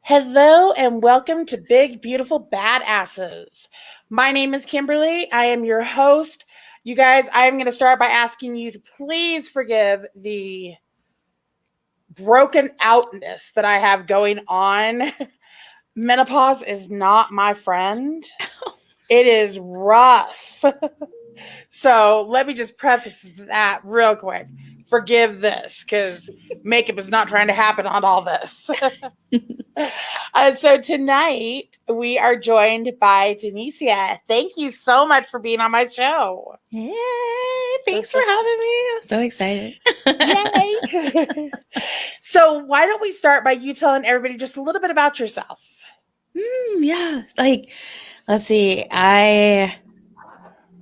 Hello and welcome to Big Beautiful Badasses. My name is Kimberly. I am your host. You guys, I am going to start by asking you to please forgive the broken outness that I have going on. Menopause is not my friend. It is rough. So let me just preface that real quick. Forgive this because makeup is not trying to happen on all this. So tonight we are joined by De'Nicea. Thank you so much for being on my show. Yay! Thanks for having me. I'm so excited. Yay! So why don't we start by you telling everybody just a little bit about yourself? Yeah. Let's see. I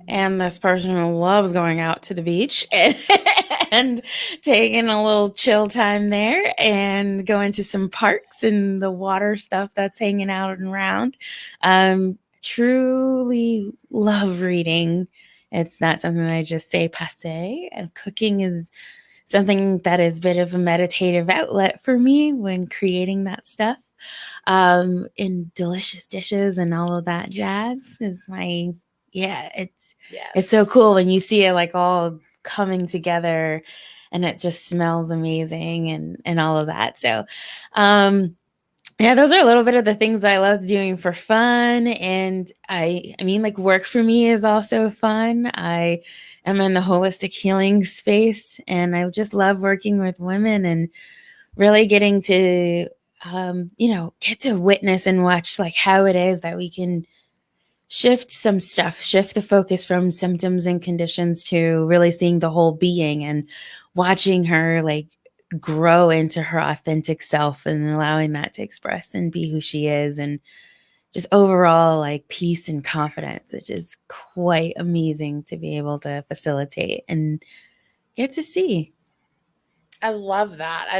am this person who loves going out to the beach and taking a little chill time there and going to some parks and the water stuff that's hanging out and around. Truly love reading. It's not something that I just say passe, and cooking is something that is a bit of a meditative outlet for me when creating that stuff. In delicious dishes and all of that jazz is my, it's so cool when you see it like all coming together and it just smells amazing and all of that. So, those are a little bit of the things that I love doing for fun. And I mean, like, work for me is also fun. I am in the holistic healing space and I just love working with women and really getting to get to witness and watch like how it is that we can shift some stuff, shift the focus from symptoms and conditions to really seeing the whole being and watching her like grow into her authentic self and allowing that to express and be who she is, and just overall like peace and confidence, which is quite amazing to be able to facilitate and get to see. I love that. I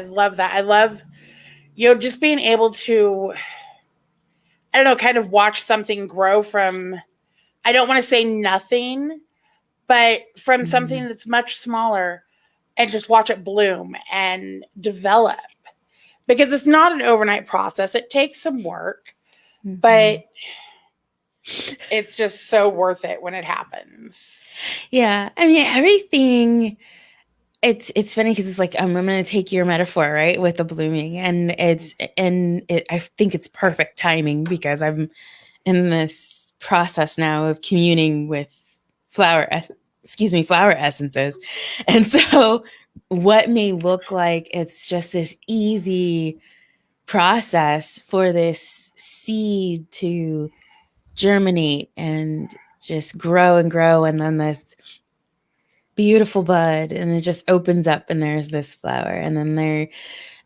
love, just being able to, I don't know, kind of watch something grow from, I don't want to say nothing, but from something that's much smaller and just watch it bloom and develop. Because it's not an overnight process. It takes some work, but it's just so worth it when it happens. Yeah. I mean, everything, it's funny because it's like, I'm going to take your metaphor, right, with the blooming, and I think it's perfect timing because I'm in this process now of communing with flower essences. And so what may look like it's just this easy process for this seed to germinate and just grow and grow, and then this beautiful bud, and it just opens up and there's this flower, and then there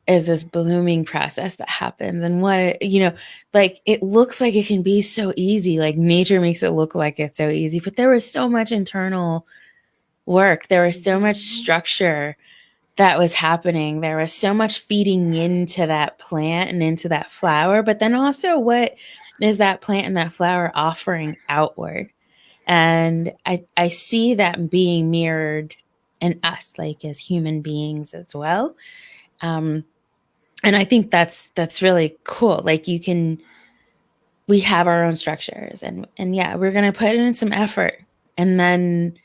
is this blooming process that happens. And like, it looks like it can be so easy, like nature makes it look like it's so easy, but there was so much internal work, there was so much structure that was happening, there was so much feeding into that plant and into that flower, but then also what is that plant and that flower offering outward. And I see that being mirrored in us, like as human beings as well. And I think that's really cool. Like we have our own structures, and yeah, we're going to put in some effort, and then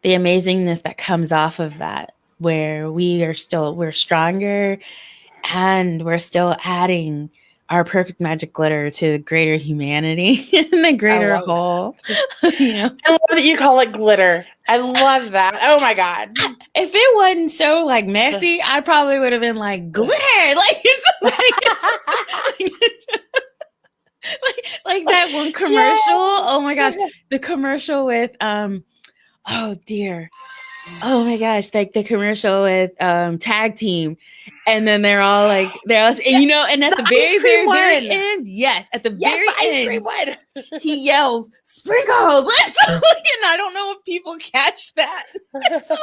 the amazingness that comes off of that, where we're stronger and we're still adding our perfect magic glitter to the greater humanity and the greater whole. I love that you call it glitter. I love that. Oh my God. If it wasn't so like messy, I probably would have been like, glitter. Like that one commercial. Yeah. Oh my gosh. The commercial with oh dear. Oh my gosh, like the commercial with Tag Team, and then they're all and at the very end, yes, at the very end, he yells sprinkles, and I don't know if people catch that. So,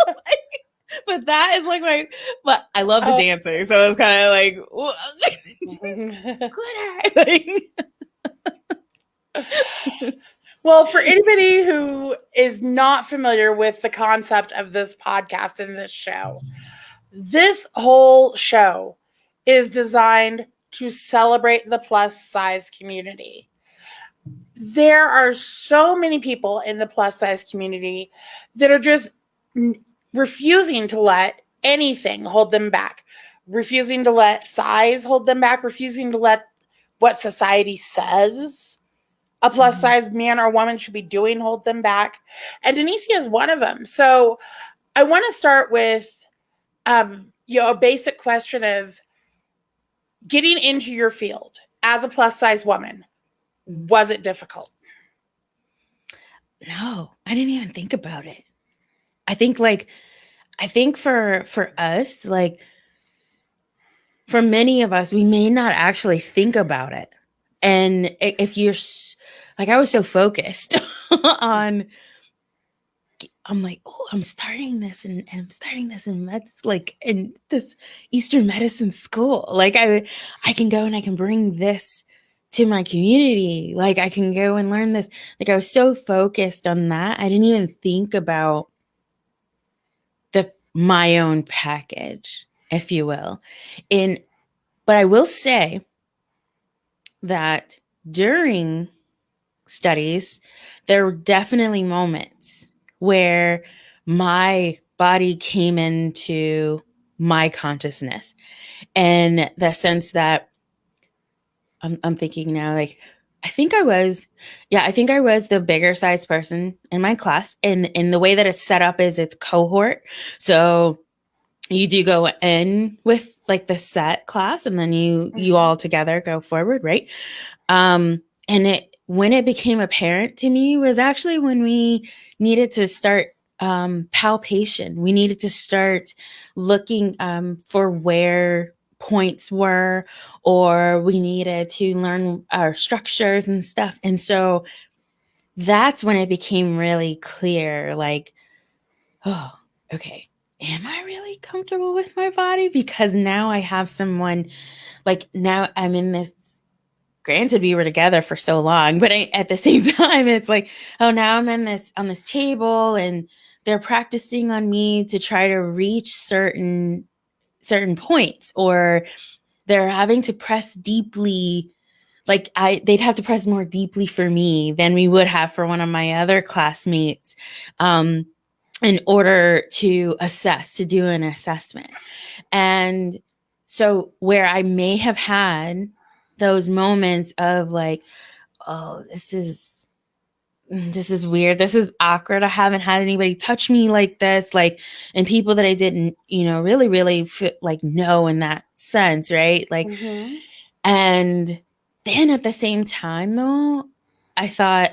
but that is like but I love the dancer, so it's kind of like glitter. Well, for anybody who is not familiar with the concept of this podcast and this show, this whole show is designed to celebrate the plus size community. There are so many people in the plus size community that are just refusing to let anything hold them back, refusing to let size hold them back, refusing to let what society says a plus size man or woman should be doing hold them back. And De'Nicea is one of them. So I want to start with a basic question of getting into your field as a plus size woman. Was it difficult? No, I didn't even think about it. I think for us, like for many of us, we may not actually think about it. And if you're like, I was so focused on, I'm like, oh, I'm starting this and I'm starting this in in this Eastern medicine school. Like I can go and I can bring this to my community. Like I can go and learn this. Like I was so focused on that. I didn't even think about my own package, if you will. But I will say that during studies, there were definitely moments where my body came into my consciousness, and the sense that I'm thinking now, like, I think I was the bigger size person in my class. And in the way that it's set up is it's cohort. So you do go in with like the set class and then you all together go forward, right? And when it became apparent to me was actually when we needed to start palpation. We needed to start looking for where points were, or we needed to learn our structures and stuff. And so that's when it became really clear, like, oh, okay, am I really comfortable with my body? Because now I have someone, like, now I'm in this, granted we were together for so long, but at the same time, it's like, oh, now I'm on this table and they're practicing on me to try to reach certain points, or they're having to press deeply. Like they'd have to press more deeply for me than we would have for one of my other classmates, in order to do an assessment. And so where I may have had those moments of like, oh, this is weird. This is awkward. I haven't had anybody touch me like this, like, and people that I didn't, really, really know in that sense. Right. Like, and then at the same time though, I thought,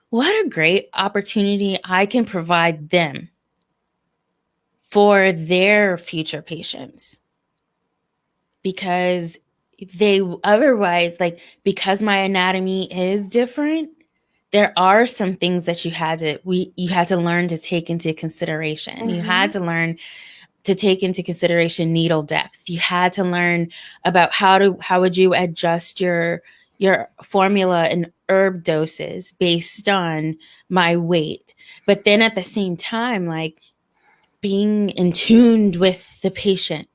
what a great opportunity I can provide them for their future patients. Because they otherwise, like, because my anatomy is different, there are some things that you had to learn to take into consideration. You had to learn to take into consideration needle depth. You had to learn about how would you adjust your formula and herb doses based on my weight. But then at the same time, like, being in tune with the patient.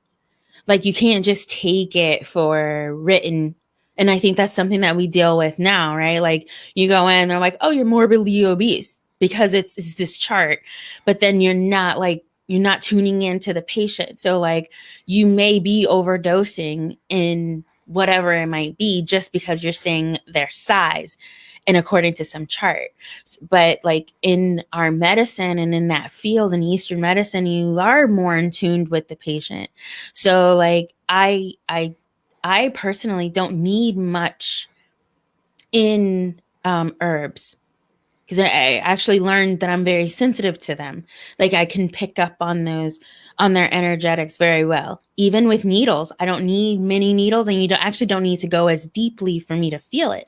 Like, you can't just take it for written. And I think that's something that we deal with now, right? Like, you go in and they're like, oh, you're morbidly obese because it's this chart. But then you're not tuning into the patient. So like, you may be overdosing in whatever it might be just because you're saying their size and according to some chart. But like in our medicine and in that field in Eastern medicine, you are more in tune with the patient. So like I personally don't need much in herbs, because I actually learned that I'm very sensitive to them. Like, I can pick up on their energetics very well. Even with needles, I don't need many needles, and you don't need to go as deeply for me to feel it.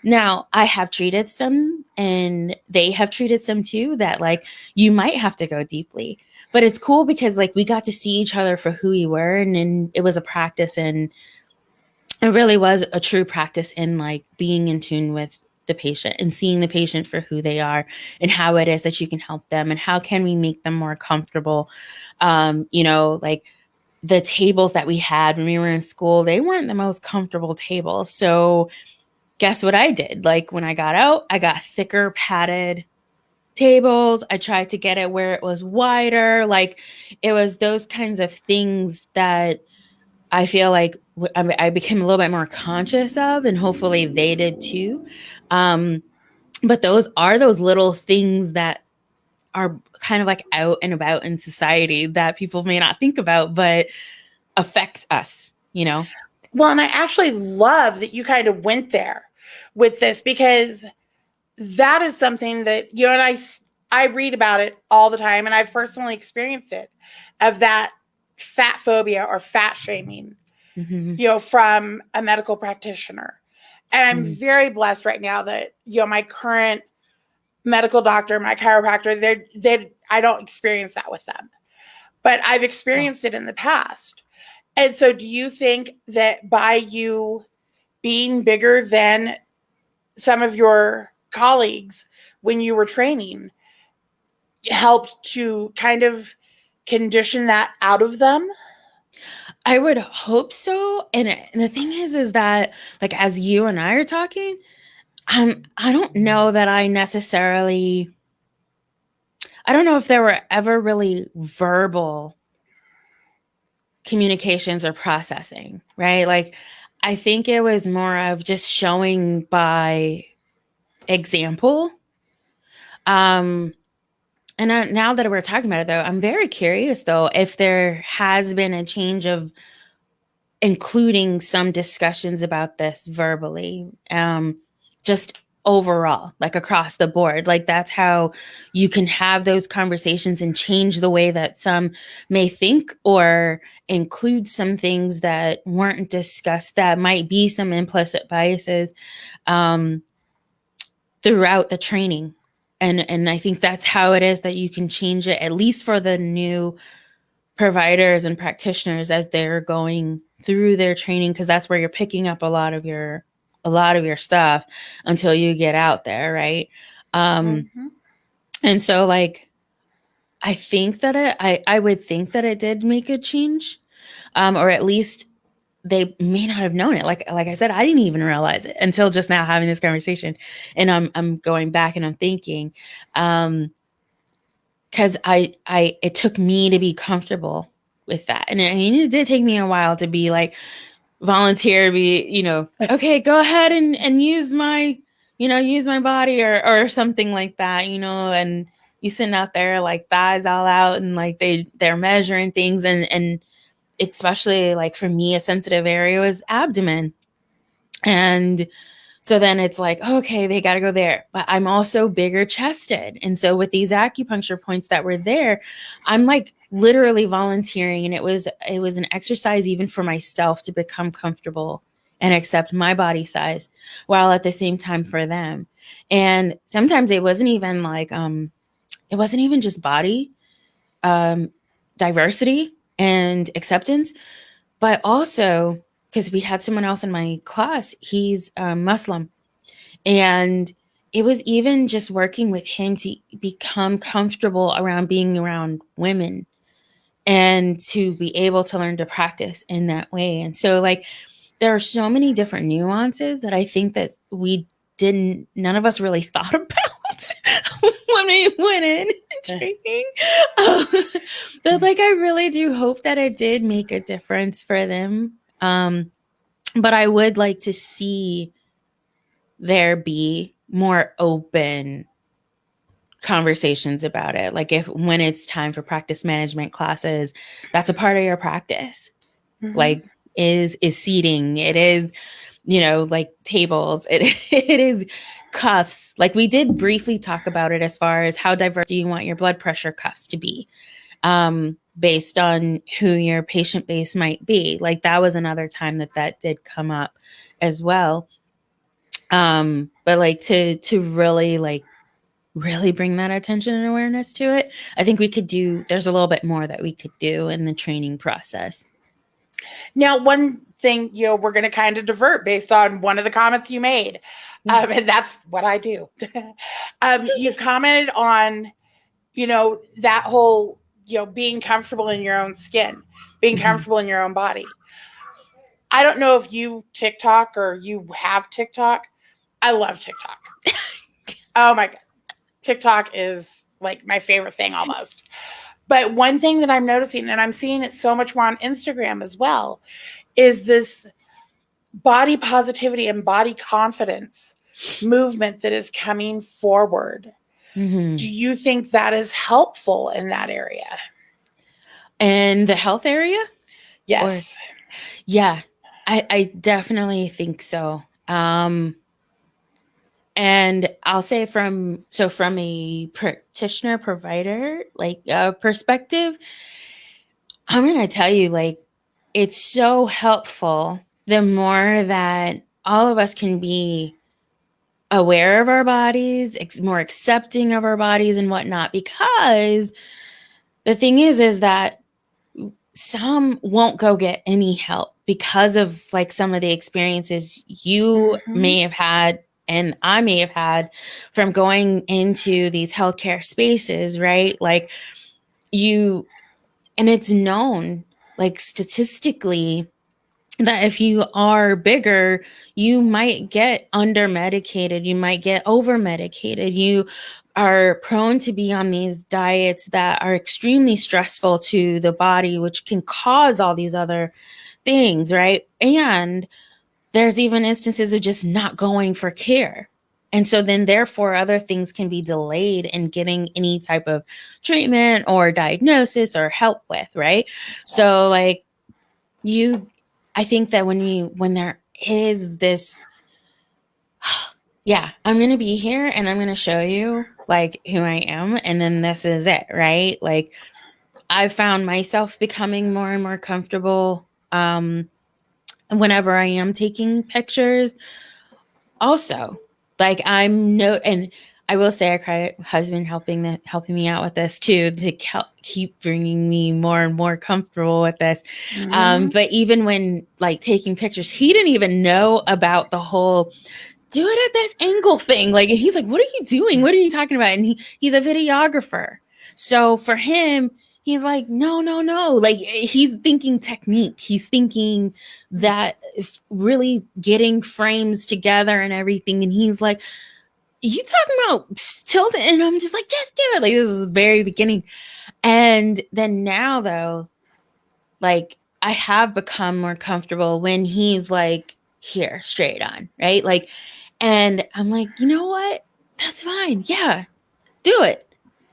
Now, I have treated some, and they have treated some too, that like you might have to go deeply. But it's cool because like we got to see each other for who we were, and it was a practice, and it really was a true practice in like being in tune with the patient and seeing the patient for who they are and how it is that you can help them and how can we make them more comfortable. Like the tables that we had when we were in school, they weren't the most comfortable tables. So guess what I did? Like when I got out, I got thicker padded tables. I tried to get it where it was wider. Like it was those kinds of things that I feel like I became a little bit more conscious of, and hopefully they did too. But those are those little things that are kind of like out and about in society that people may not think about, but affect us, you know? Well, and I actually love that you kind of went there with this, because that is something that you and I read about it all the time, and I've personally experienced it, of that fat phobia or fat shaming, Mm-hmm. from a medical practitioner. And I'm Mm-hmm. very blessed right now that, my current medical doctor, my chiropractor, I don't experience that with them, but I've experienced it in the past. And so do you think that by you being bigger than some of your colleagues when you were training helped to kind of condition that out of them? I would hope so. And the thing is that like as you and I are talking, I don't know that I don't know if there were ever really verbal communications or processing, right? Like I think it was more of just showing by example. Um now that we're talking about it though, I'm very curious though if there has been a change of including some discussions about this verbally, just overall, like across the board. Like that's how you can have those conversations and change the way that some may think or include some things that weren't discussed that might be some implicit biases um, throughout the training. And I think that's how it is that you can change it, at least for the new providers and practitioners as they're going through their training, because that's where you're picking up a lot of your stuff until you get out there, right? um Mm-hmm. and so like I would think that it did make a change, or at least they may not have known it. Like I said, I didn't even realize it until just now having this conversation, and I'm going back and I'm thinking, because it took me to be comfortable with that. And it did take me a while to be like volunteer, be, okay, go ahead and use my body or something like that, and you sitting out there like thighs all out and like they're measuring things, and especially like for me, a sensitive area was abdomen. And so then it's like, okay, they got to go there. But I'm also bigger chested. And so with these acupuncture points that were there, I'm like literally volunteering. And it was an exercise even for myself to become comfortable and accept my body size while at the same time for them. And sometimes it wasn't even like, it wasn't even just body um, diversity and acceptance, but also because we had someone else in my class, he's Muslim, and it was even just working with him to become comfortable around being around women and to be able to learn to practice in that way. And so like there are so many different nuances that I think that none of us really thought about when we went in training. Um, but like I really do hope that it did make a difference for them. But I would like to see there be more open conversations about it. Like if when it's time for practice management classes, that's a part of your practice. Mm-hmm. Like is seating, it is, like tables, it is cuffs. Like we did briefly talk about it as far as how diverse do you want your blood pressure cuffs to be, based on who your patient base might be. Like that was another time that did come up as well. But like to really like really bring that attention and awareness to it, I think there's a little bit more that we could do in the training process. Now, one thing, we're going to kind of divert based on one of the comments you made. And that's what I do. You commented on, that whole, being comfortable in your own skin, being comfortable in your own body. I don't know if you TikTok or you have TikTok. I love TikTok. Oh my God. TikTok is like my favorite thing almost. But one thing that I'm noticing, and I'm seeing it so much more on Instagram as well, is this body positivity and body confidence movement that is coming forward. Mm-hmm. Do you think that is helpful in that area? In the health area? Yes. Yeah, I definitely think so. And I'll say from a practitioner provider perspective, I'm going to tell you, like, it's so helpful the more that all of us can be aware of our bodies, more accepting of our bodies and whatnot, because the thing is that some won't go get any help because of like some of the experiences you may have had and I may have had from going into these healthcare spaces, right? Like and it's known, like statistically, that if you are bigger, you might get under medicated, you might get over medicated, you are prone to be on these diets that are extremely stressful to the body, which can cause all these other things, right? And there's even instances of just not going for care. And so then therefore other things can be delayed in getting any type of treatment or diagnosis or help with, right? So like I think that when there is this, yeah, I'm going to be here and I'm going to show you like who I am. And then this is it, right? Like I found myself becoming more and more comfortable whenever I am taking pictures. Also, like and I will say I credit my husband helping me out with this too, to keep bringing me more and more comfortable with this. But even when like taking pictures, he didn't even know about the whole do it at this angle thing. Like he's like, what are you doing? What are you talking about? And he's a videographer. So for him, he's like, no. Like he's thinking technique. He's thinking that really getting frames together and everything. And he's like, you talking about tilting? And I'm just like, just do it. Like this is the very beginning. And then now though, like I have become more comfortable when he's like, here, straight on, right? Like, and I'm like, you know what? That's fine. Yeah, do it.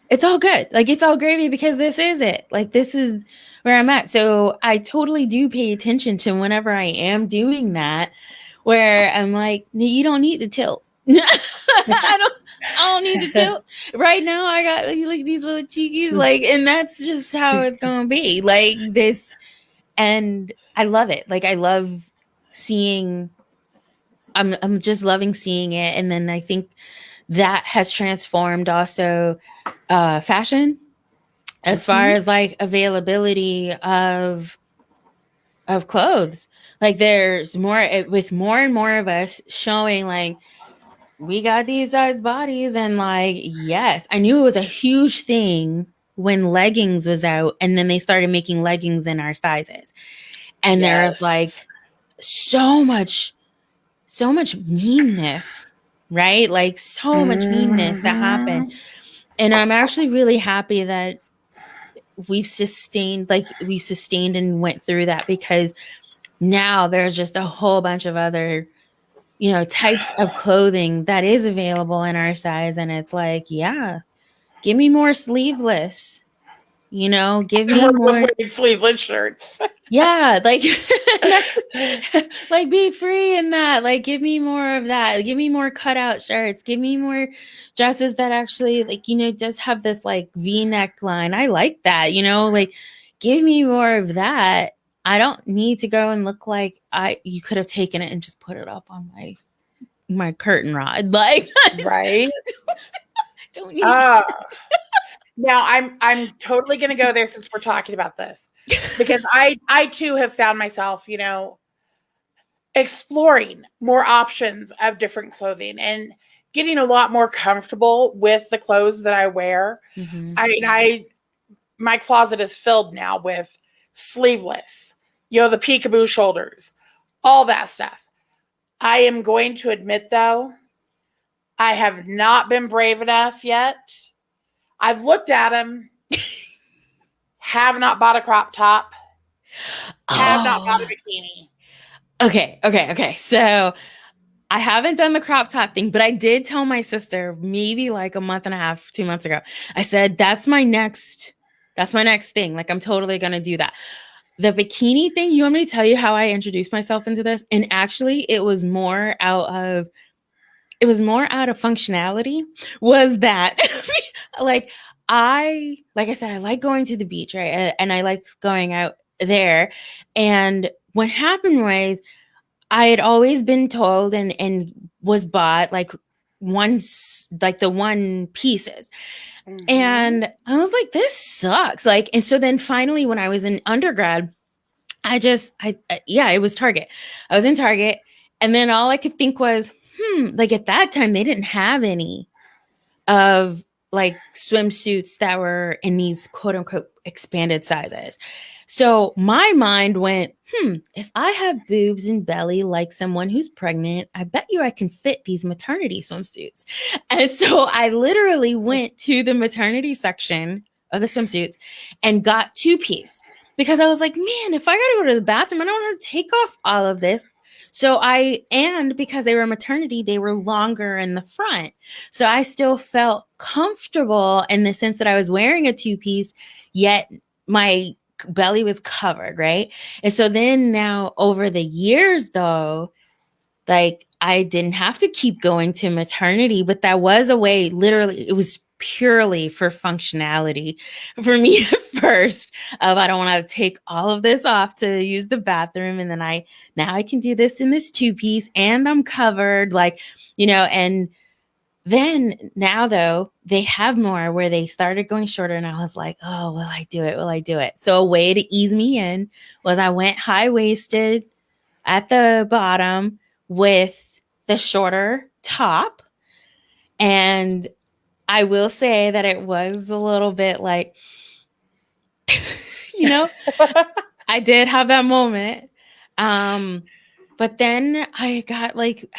It's all good. Like, it's all gravy because this is it. Like, this is where I'm at. So I totally do pay attention to whenever I am doing that, where I'm like, you don't need to tilt. I don't need to tilt. Right now, I got like these little cheekies, like, and that's just how it's gonna be. Like this, and I love it. Like, I love seeing. I'm just loving seeing it, and then I think that has transformed also fashion as far as like availability of clothes. Like there's more with more and more of us showing like we got these size bodies, and like yes, I knew it was a huge thing when leggings was out, and then they started making leggings in our sizes, and there's like so much meanness, right? Like so much meanness that happened. And I'm actually really happy that we've sustained and went through that, because now there's just a whole bunch of other, types of clothing that is available in our size. And it's like, yeah, give me more sleeveless. Give me more sleeveless shirts. Yeah, like like be free in that. Like give me more of that. Give me more cutout shirts. Give me more dresses that actually like does have this like V-neck line. I like that. Like give me more of that. I don't need to go and look like you could have taken it and just put it up on my curtain rod. Like right. Don't need Now I'm totally gonna go there since we're talking about this, because I too have found myself, exploring more options of different clothing and getting a lot more comfortable with the clothes that I wear. Mm-hmm. I mean, my closet is filled now with sleeveless, the peekaboo shoulders, all that stuff. I am going to admit, though, I have not been brave enough yet. I've looked at them, have not bought a crop top, have not bought a bikini. Okay. So I haven't done the crop top thing, but I did tell my sister maybe like a month and a half, 2 months ago. I said, that's my next thing. Like, I'm totally going to do that. The bikini thing, you want me to tell you how I introduced myself into this? And actually, it was more out of functionality. Was that like I said, I like going to the beach, right? And I liked going out there. And what happened was I had always been told and was bought like the one pieces. Mm-hmm. And I was like, this sucks. Like, and so then finally when I was in undergrad, it was Target. I was in Target, and then all I could think was, like at that time they didn't have any of like swimsuits that were in these quote unquote expanded sizes. So my mind went, if I have boobs and belly like someone who's pregnant, I bet you I can fit these maternity swimsuits. And so I literally went to the maternity section of the swimsuits and got 2-piece because I was like, man, if I got to go to the bathroom, I don't want to take off all of this. And because they were maternity, they were longer in the front. So I still felt comfortable in the sense that I was wearing a 2-piece, yet my belly was covered, right? And so then now over the years though, like I didn't have to keep going to maternity, but that was a way, literally, it was purely for functionality for me at first of I don't want to take all of this off to use the bathroom. And then now I can do this in this 2-piece and I'm covered, like, and then now though they have more where they started going shorter and I was like, oh, will I do it? Will I do it? So a way to ease me in was I went high-waisted at the bottom with the shorter top. And I will say that it was a little bit like, I did have that moment. But then I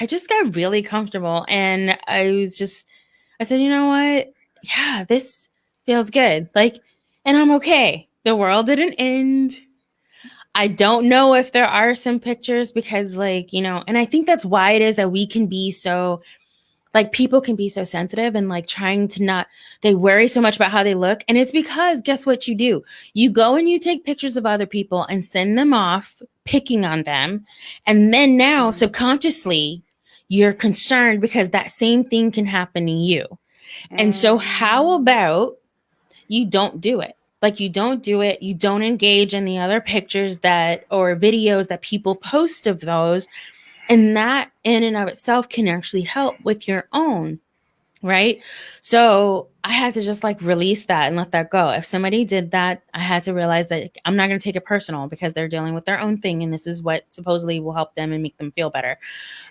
just got really comfortable and I said, you know what? Yeah, this feels good. Like, and I'm okay. The world didn't end. I don't know if there are some pictures because and I think that's why it is that we can be so people can be so sensitive and trying to not, they worry so much about how they look. And it's because guess what you do? You go and you take pictures of other people and send them off picking on them. And then now subconsciously you're concerned because that same thing can happen to you. And so how about you don't do it? You don't do it. You don't engage in the other pictures or videos that people post of those. And that in and of itself can actually help with your own, right? So I had to just release that and let that go. If somebody did that, I had to realize that I'm not going to take it personal because they're dealing with their own thing. And this is what supposedly will help them and make them feel better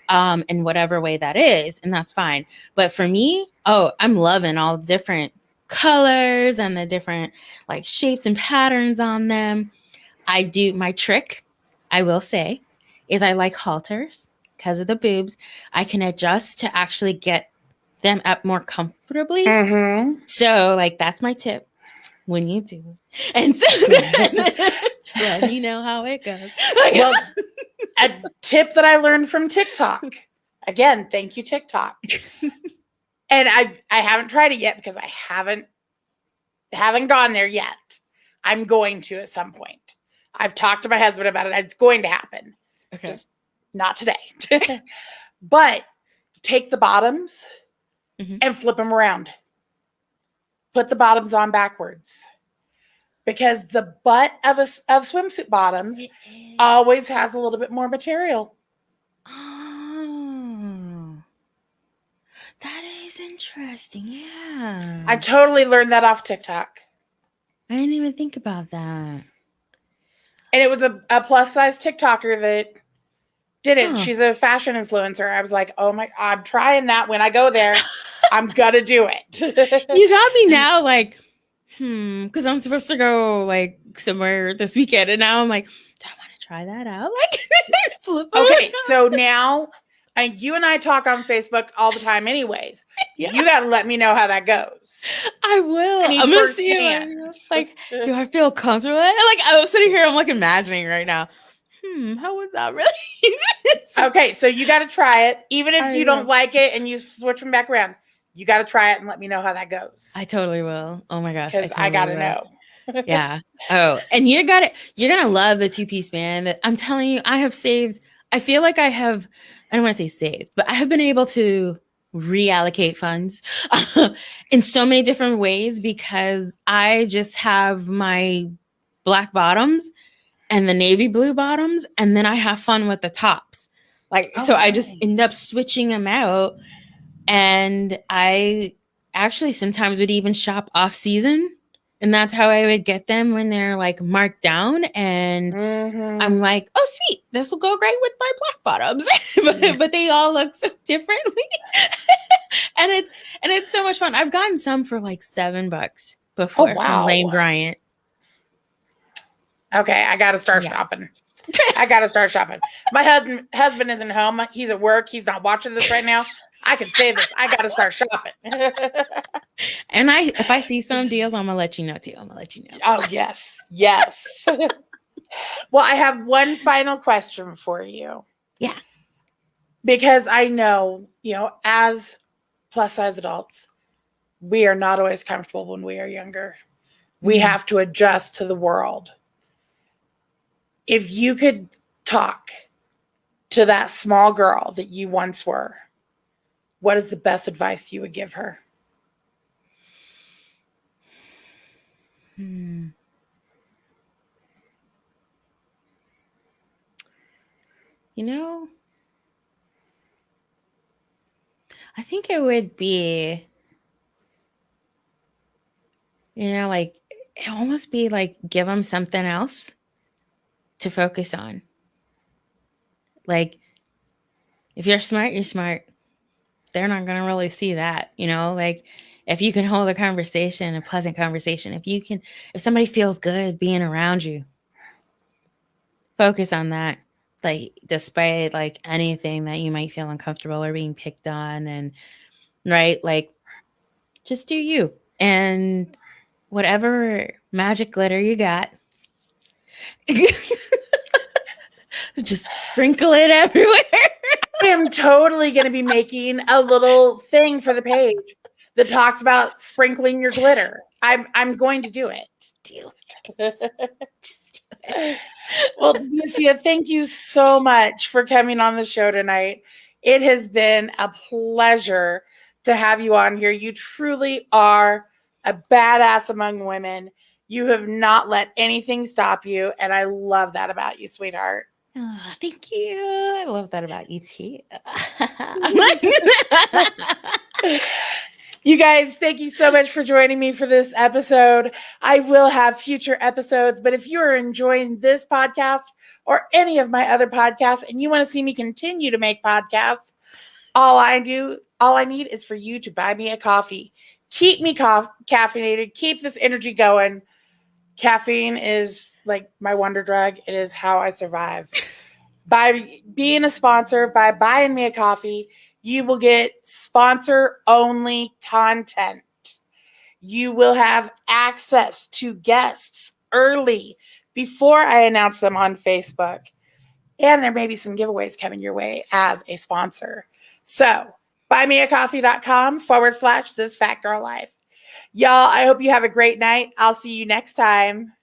in whatever way that is. And that's fine. But for me, I'm loving all the different colors and the different shapes and patterns on them. I do my trick, I will say, is I like halters because of the boobs. I can adjust to actually get them up more comfortably. Mm-hmm. So that's my tip when you do. And so let me know how it goes. Well, a tip that I learned from TikTok. Again, thank you, TikTok. And I haven't tried it yet because I haven't gone there yet. I'm going to at some point. I've talked to my husband about it. It's going to happen. Okay. Just not today. But take the bottoms and flip them around. Put the bottoms on backwards. Because the butt of swimsuit bottoms always has a little bit more material. Oh, that is interesting. Yeah. I totally learned that off TikTok. I didn't even think about that. And it was a plus size TikToker that Didn't. Huh. She's a fashion influencer. I was like, oh my, I'm trying that when I go there. I'm gonna do it. You got me now, like, because I'm supposed to go like somewhere this weekend, and now I'm like, do I want to try that out? Like, flip Okay, so now you and I talk on Facebook all the time, anyways. Yeah. You got to let me know how that goes. I will. I need I'm gonna see firsthand. like, do I feel comfortable? Like, I'm sitting here, I'm like imagining right now. How would that really? Okay, so you got to try it, even if you don't know. like it, and you switch them back around. You got to try it and let me know how that goes. I totally will. Oh my gosh, Because I got to know. Yeah. Oh, and you're gonna love the 2-piece band. I'm telling you, I have saved. I feel like I don't want to say saved, but I have been able to reallocate funds in so many different ways because I just have my black bottoms and the navy blue bottoms, and then I have fun with the tops. Like, so I just end up switching them out, and I actually sometimes would even shop off season. And that's how I would get them when they're like marked down. And I'm like, oh, sweet, this will go great with my black bottoms. but they all look so differently. and it's so much fun. I've gotten some for like $7 before from Lane Bryant. Okay, I got to start shopping. I got to start shopping. My husband isn't home. He's at work. He's not watching this right now. I can say this. I got to start shopping. And if I see some deals, I'm going to let you know too. I'm going to let you know. Oh, yes. Yes. Well, I have one final question for you. Yeah. Because I know, as plus size adults, we are not always comfortable when we are younger. We have to adjust to the world. If you could talk to that small girl that you once were, what is the best advice you would give her? I think it would be, like, it almost be like give them something else to focus on. Like, if you're smart, you're smart. They're not going to really see that, like if you can hold a conversation, a pleasant conversation, if somebody feels good being around you, focus on that. Like, despite like anything that you might feel uncomfortable or being picked on, and right, like, just do you, and whatever magic glitter you got, just sprinkle it everywhere. I am totally going to be making a little thing for the page that talks about sprinkling your glitter. I'm going to do it. Do it. Just do it. Well, De'Nicea, thank you so much for coming on the show tonight. It has been a pleasure to have you on here. You truly are a badass among women. You have not let anything stop you, and I love that about you, sweetheart. Oh, thank you. I love that about you too. You guys, thank you so much for joining me for this episode. I will have future episodes, but if you are enjoying this podcast or any of my other podcasts and you want to see me continue to make podcasts, all I need is for you to buy me a coffee. Keep me caffeinated, keep this energy going. Caffeine is like my wonder drug. It is how I survive. By being a sponsor, by buying me a coffee, you will get sponsor-only content. You will have access to guests early before I announce them on Facebook. And there may be some giveaways coming your way as a sponsor. So, buymeacoffee.com/This Fat Girl Life. Y'all, I hope you have a great night. I'll see you next time.